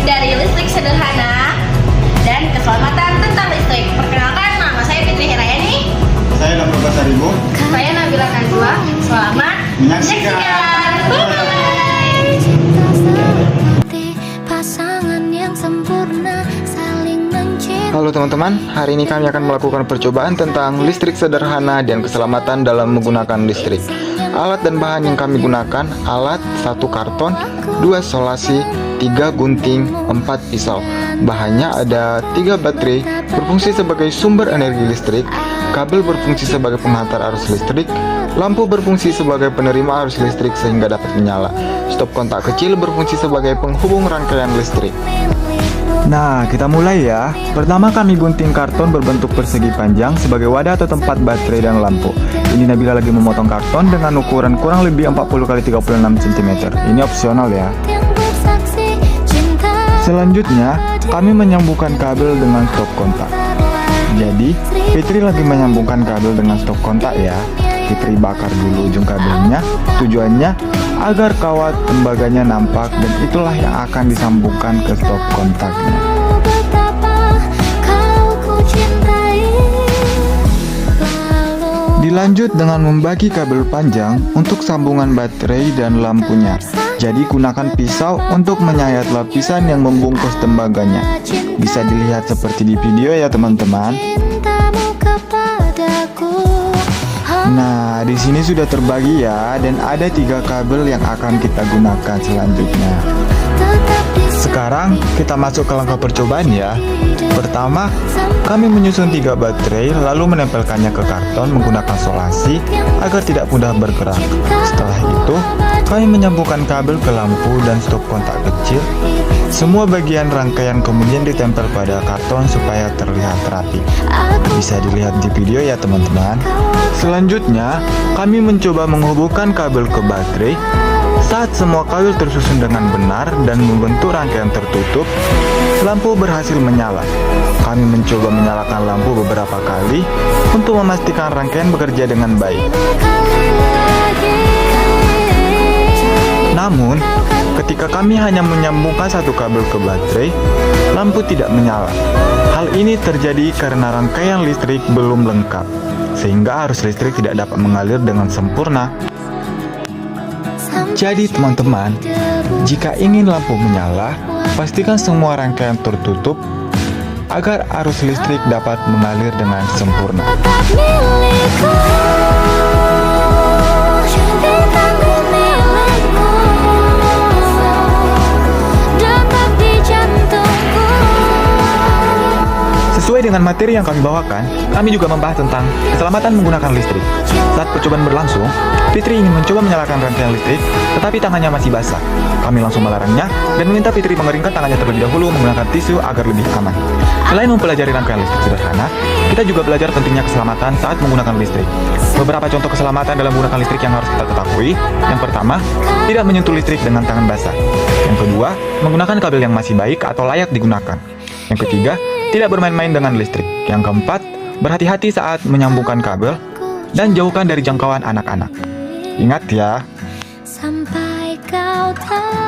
dari listrik sederhana dan keselamatan tentang listrik. Perkenalkan, nama saya Fitri Hirayani. Saya Nabila Saribu. Saya Nabila Najwa. Selamat Menyaksikan. Bye. Pasangan yang sempurna saling mencintai. Halo teman-teman, hari ini kami akan melakukan percobaan tentang listrik sederhana dan keselamatan dalam menggunakan listrik. Alat dan bahan yang kami gunakan, alat 1 karton, 2 solasi, 3 gunting, 4 pisau. Bahannya ada 3 baterai berfungsi sebagai sumber energi listrik, kabel berfungsi sebagai penghantar arus listrik, lampu berfungsi sebagai penerima arus listrik sehingga dapat menyala. Stop kontak kecil berfungsi sebagai penghubung rangkaian listrik. Nah, kita mulai ya. Pertama kami gunting karton berbentuk persegi panjang sebagai wadah atau tempat baterai dan lampu. Ini Nabila lagi memotong karton dengan ukuran kurang lebih 40 x 36 cm. Ini opsional ya. Selanjutnya, kami menyambungkan kabel dengan stop kontak. Jadi, Fitri lagi menyambungkan kabel dengan stop kontak ya. Fitri bakar dulu ujung kabelnya. Tujuannya agar kawat tembaganya nampak dan itulah yang akan disambungkan ke stop kontaknya. Dilanjut dengan membagi kabel panjang untuk sambungan baterai dan lampunya. Jadi gunakan pisau untuk menyayat lapisan yang membungkus tembaganya. Bisa dilihat seperti di video ya teman-teman. Nah, di sini sudah terbagi ya, dan ada 3 kabel yang akan kita gunakan selanjutnya. Sekarang kita masuk ke langkah percobaan ya. Pertama, kami menyusun 3 baterai lalu menempelkannya ke karton menggunakan solasi agar tidak mudah bergerak. Setelah itu, kami menyambungkan kabel ke lampu dan stop kontak kecil. Semua bagian rangkaian kemudian ditempel pada karton supaya terlihat rapi. Bisa dilihat di video ya teman-teman. Selanjutnya, kami mencoba menghubungkan kabel ke baterai. Saat semua kabel tersusun dengan benar dan membentuk rangkaian tertutup, lampu berhasil menyala. Kami mencoba menyalakan lampu beberapa kali untuk memastikan rangkaian bekerja dengan baik. Namun, ketika kami hanya menyambungkan 1 kabel ke baterai, lampu tidak menyala. Hal ini terjadi karena rangkaian listrik belum lengkap, sehingga arus listrik tidak dapat mengalir dengan sempurna. Jadi teman-teman, jika ingin lampu menyala, pastikan semua rangkaian tertutup agar arus listrik dapat mengalir dengan sempurna. Sesuai dengan materi yang kami bawakan, kami juga membahas tentang keselamatan menggunakan listrik. Saat percobaan berlangsung, Fitri ingin mencoba menyalakan rangkaian listrik, tetapi tangannya masih basah. Kami langsung melarangnya dan meminta Fitri mengeringkan tangannya terlebih dahulu menggunakan tisu agar lebih aman. Selain mempelajari rangkaian listrik sederhana, kita juga belajar pentingnya keselamatan saat menggunakan listrik. Beberapa contoh keselamatan dalam menggunakan listrik yang harus kita ketahui. Yang pertama, tidak menyentuh listrik dengan tangan basah. Yang kedua, menggunakan kabel yang masih baik atau layak digunakan. Yang ketiga, tidak bermain-main dengan listrik. Yang keempat, berhati-hati saat menyambungkan kabel dan jauhkan dari jangkauan anak-anak. Ingat ya.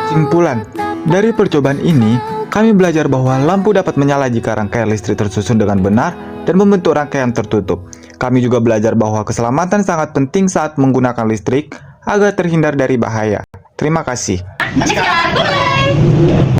Simpulan, dari percobaan ini, kami belajar bahwa lampu dapat menyala jika rangkaian listrik tersusun dengan benar dan membentuk rangkaian tertutup. Kami juga belajar bahwa keselamatan sangat penting saat menggunakan listrik agar terhindar dari bahaya. Terima kasih. Bye.